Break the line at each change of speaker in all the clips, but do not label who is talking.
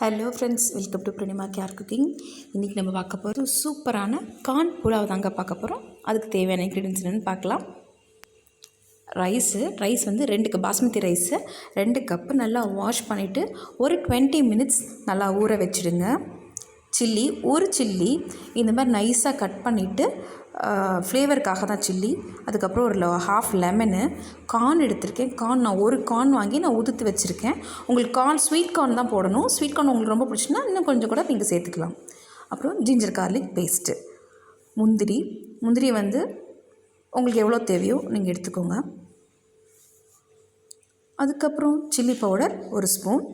Hello friends, welcome to Pranima care cooking. இன்றைக்கி நம்ம பார்க்க போகிறது சூப்பரான கார்ன் புலாவ் தாங்க பார்க்க போகிறோம். அதுக்கு தேவையான இன்க்ரீடியன்ஸ் என்னென்னு பார்க்கலாம். ரைஸ் வந்து 2 கப் பாஸ்மதி ரைஸை 2 கப்பு நல்லா வாஷ் பண்ணிவிட்டு ஒரு 20 மினிட்ஸ் நல்லா ஊற வச்சுடுங்க. சில்லி, ஒரு சில்லி இந்த மாதிரி நைஸாக கட் பண்ணிவிட்டு ஃப்ளேவருக்காக தான் சில்லி. அதுக்கப்புறம் ஒரு ஹாஃப் லெமனு, கார்ன் எடுத்திருக்கேன். நான் ஒரு கார்ன் வாங்கி நான் உதுத்து வச்சுருக்கேன். உங்களுக்கு ஸ்வீட் கார்ன் தான் போடணும். ஸ்வீட் கார்ன் உங்களுக்கு ரொம்ப பிடிச்சுன்னா இன்னும் கொஞ்சம் கூட நீங்கள் சேர்த்துக்கலாம். அப்புறம் ஜிஞ்சர் கார்லிக் பேஸ்ட்டு, முந்திரி வந்து உங்களுக்கு எவ்வளோ தேவையோ நீங்கள் எடுத்துக்கோங்க. அதுக்கப்புறம் சில்லி பவுடர் 1 ஸ்பூன்,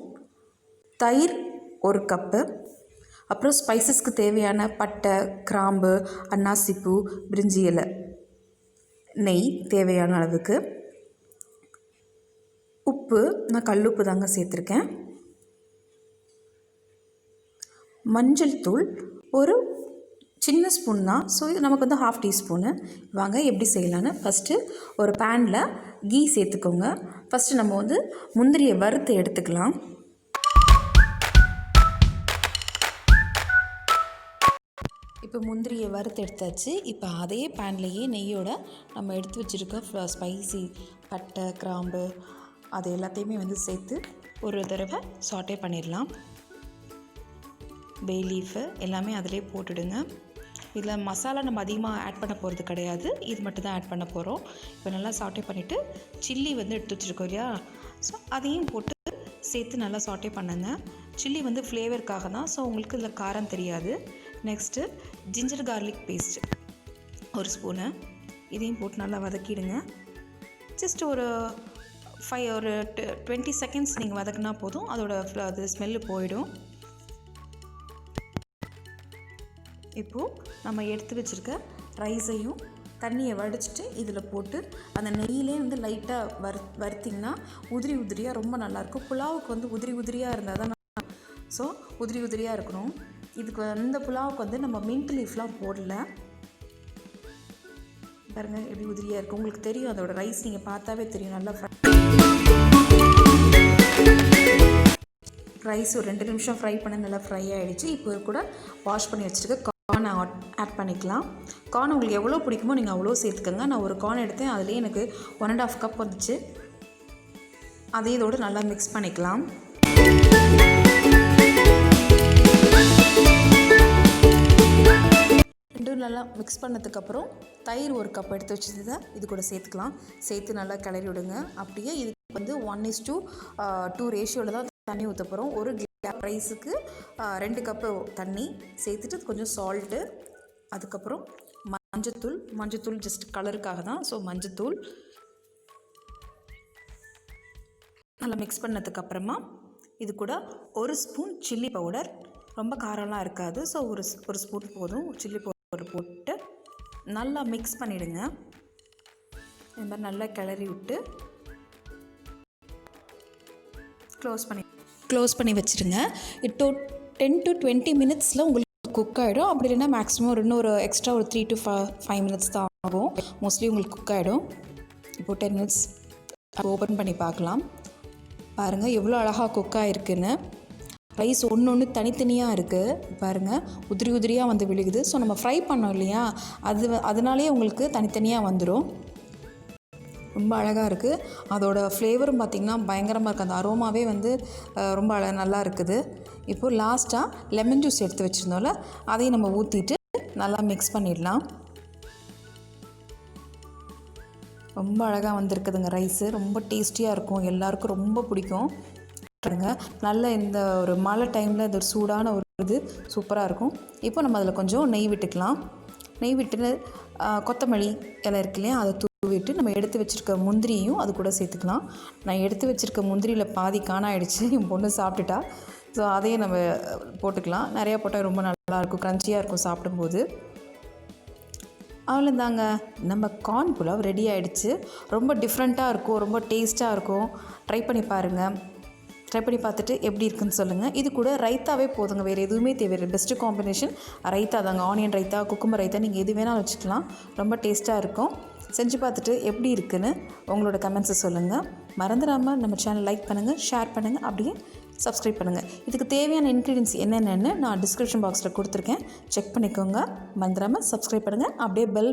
தயிர் 1 கப்பு, அப்புறம் ஸ்பைசஸ்க்கு தேவையான பட்டை, கிராம்பு, அன்னாசிப்பூ, பிரிஞ்சி இலை, நெய் தேவையான அளவுக்கு, உப்பு நான் கல்லுப்பு தாங்க சேர்த்துருக்கேன், மஞ்சள் தூள் ஒரு சின்ன ஸ்பூன் தான். ஸோ இது நமக்கு வந்து 1/2 டீஸ்பூனு. வாங்க எப்படி செய்யலான்னு. ஃபஸ்ட்டு ஒரு பேனில் கீ சேர்த்துக்கோங்க. ஃபஸ்ட்டு நம்ம வந்து முந்திரியை வறுத்து எடுத்துக்கலாம். இப்போ முந்திரியை வறுத்து எடுத்தாச்சு. இப்போ அதே பேன்லேயே நெய்யோட நம்ம எடுத்து வச்சுருக்க ஸ்பைசி பட்டை, கிராம்பு அது எல்லாத்தையுமே வந்து சேர்த்து ஒரு தடவை சாட்டே பண்ணிடலாம். பே லீஃபு எல்லாமே அதிலே போட்டுடுங்க. இதில் மசாலா நம்ம அதிகமாக ஆட் பண்ண போகிறது கிடையாது, இது மட்டும் தான் ஆட் பண்ண போகிறோம். இப்போ நல்லா சாட்டே பண்ணிவிட்டு சில்லி வந்து எடுத்து வச்சுருக்கோம் இல்லையா, ஸோ அதையும் போட்டு சேர்த்து நல்லா சாட்டே பண்ணுங்க. சில்லி வந்து ஃப்ளேவருக்காக தான், ஸோ உங்களுக்கு இதில் காரம் தெரியாது. Next ginger garlic paste 1 spoon, இதையும் போட்டு நல்லா வதக்கிடுங்க. ஜஸ்ட் ஒரு 20 செகண்ட்ஸ் நீங்கள் வதக்கினா போதும், அது ஸ்மெல்லு போயிடும். இப்போது நம்ம எடுத்து வச்சுருக்க ரைஸையும் தண்ணியை வடிச்சிட்டு இதில் போட்டு அந்த நெய்யிலே வந்து லைட்டாக வறுத்திங்கன்னா உதிரியாக ரொம்ப நல்லாயிருக்கும். புலாவுக்கு வந்து உதிரியாக இருந்தால் தான், ஸோ உதிரியாக இருக்கணும். இதுக்கு அந்த புலாவுக்கு வந்து நம்ம மின்ட் லீஃப்லாம் போடல. பாருங்கள் எப்படி உதிரியாக இருக்குது, உங்களுக்கு தெரியும். அதோட ரைஸ் நீங்கள் பார்த்தாவே தெரியும். நல்லா ரைஸ் ஒரு 2 நிமிஷம் ஃப்ரை பண்ண நல்லா ஃப்ரை ஆகிடுச்சு. இப்போ கூட வாஷ் பண்ணி வச்சுருக்க கார்னை ஆட் பண்ணிக்கலாம். கார்ன் உங்களுக்கு எவ்வளோ பிடிக்குமோ நீங்கள் அவ்வளோ சேர்த்துக்கோங்க. நான் ஒரு கார்ன் எடுத்தேன், அதுலேயே எனக்கு 1.5 கப் வந்துச்சு. அதே இதோடு நல்லா மிக்ஸ் பண்ணிக்கலாம். ரெண்டும் நல்லா மிக்ஸ் பண்ணதுக்கப்புறம் தயிர் 1 கப் எடுத்து வச்சுருந்ததை இது கூட சேர்த்துக்கலாம். சேர்த்து நல்லா கிளறி விடுங்க. அப்படியே இதுக்கு வந்து 1:2 ரேஷியோவில் தான் தண்ணி ஊற்ற போகிறோம். ஒரு கிளாஸ் ரைஸுக்கு 2 கப்பு தண்ணி சேர்த்துட்டு கொஞ்சம் சால்ட்டு, அதுக்கப்புறம் மஞ்சத்தூள் ஜஸ்ட் கலருக்காக தான், ஸோ மஞ்சத்தூள் நல்லா மிக்ஸ் பண்ணதுக்கப்புறமா இது கூட 1 ஸ்பூன் சில்லி பவுடர். ரொம்ப காரம்லாம் இருக்காது, ஸோ ஒரு ஸ்பூன் போதும். சில்லி பவுடர் போட்டு நல்லா மிக்ஸ் பண்ணிவிடுங்க. இந்த மாதிரி நல்லா கிளறி விட்டு க்ளோஸ் பண்ணி வச்சுருங்க. 10 to 20 மினிட்ஸில் உங்களுக்கு குக் ஆகிடும். அப்படி இல்லைன்னா மேக்ஸிமம் இன்னொரு எக்ஸ்ட்ரா ஒரு 3 to 5 மினிட்ஸ் தான் ஆகும். மோஸ்ட்லி உங்களுக்கு குக் ஆகிடும். இப்போது 10 மினிட்ஸ் ஓப்பன் பண்ணி பார்க்கலாம். பாருங்கள் எவ்வளோ அழகாக குக் ஆகிருக்குன்னு. ரைஸ் ஒன்று தனித்தனியாக இருக்குது பாருங்கள், உதிரியாக வந்து விழுகுது. ஸோ நம்ம ஃப்ரை பண்ணோம் இல்லையா, அதனாலேயே உங்களுக்கு தனித்தனியாக வந்துடும். ரொம்ப அழகாக இருக்குது. அதோட ஃப்ளேவரும் பார்த்திங்கன்னா பயங்கரமாக இருக்குது. அந்த அரோமாவே வந்து ரொம்ப நல்லா இருக்குது. இப்போது லாஸ்ட்டாக லெமன் ஜூஸ் எடுத்து வச்சுருந்தோம்ல, அதையும் நம்ம ஊற்றிட்டு நல்லா மிக்ஸ் பண்ணிடலாம். ரொம்ப அழகாக வந்திருக்குதுங்க ரைஸு. ரொம்ப டேஸ்டியாக இருக்கும், எல்லாருக்கும் ரொம்ப பிடிக்கும். பாருங்க, நல்ல இந்த ஒரு மழை டைமில் இது ஒரு சூடான ஒரு இது சூப்பராக இருக்கும். இப்போ நம்ம அதில் கொஞ்சம் நெய் விட்டுக்கலாம். நெய் விட்டு கொத்தமல்லி இலை இருக்கு இல்லையா, அதை தூவிட்டு நம்ம எடுத்து வச்சுருக்க முந்திரியையும் அது கூட சேர்த்துக்கலாம். நான் எடுத்து வச்சுருக்க முந்திரியில் பாதி காணாயிடுச்சு, என் பொண்ணு சாப்பிட்டுட்டா. ஸோ அதையும் நம்ம போட்டுக்கலாம். நிறையா போட்டால் ரொம்ப நல்லாயிருக்கும், க்ரன்ச்சியாக இருக்கும் சாப்பிடும்போது. அவ்வளோதாங்க, நம்ம கார்ன் புலாவ் ரெடி ஆகிடுச்சு. ரொம்ப டிஃப்ரெண்ட்டாக இருக்கும், ரொம்ப டேஸ்ட்டாக இருக்கும். ட்ரை பண்ணி பாருங்கள். ட்ரை பண்ணி பார்த்துட்டு எப்படி இருக்குன்னு சொல்லுங்கள். இது கூட ரைத்தாவே போதுங்க, வேறு எதுவுமே தேவையில்லை. பெஸ்ட்டு காம்பினேஷன் ரைத்தா தாங்க. ஆனியன் ரைத்தா, குக்கும்பர் ரைத்தா, நீங்கள் எது வேணாலும் வச்சுக்கலாம். ரொம்ப டேஸ்ட்டாக இருக்கும். செஞ்சு பார்த்துட்டு எப்படி இருக்குன்னு உங்களோட கமெண்ட்ஸை சொல்லுங்கள். மறந்துடாமல் நம்ம சேனல் லைக் பண்ணுங்கள், ஷேர் பண்ணுங்கள், அப்படியே சப்ஸ்கிரைப் பண்ணுங்கள். இதுக்கு தேவையான இன்க்ரீடியன்ஸ் என்னென்னு நான் டிஸ்கிரிப்ஷன் பாக்ஸில் கொடுத்துருக்கேன், செக் பண்ணிக்கோங்க. மறந்துடாமல் சப்ஸ்கிரைப் பண்ணுங்கள், அப்படியே பெல்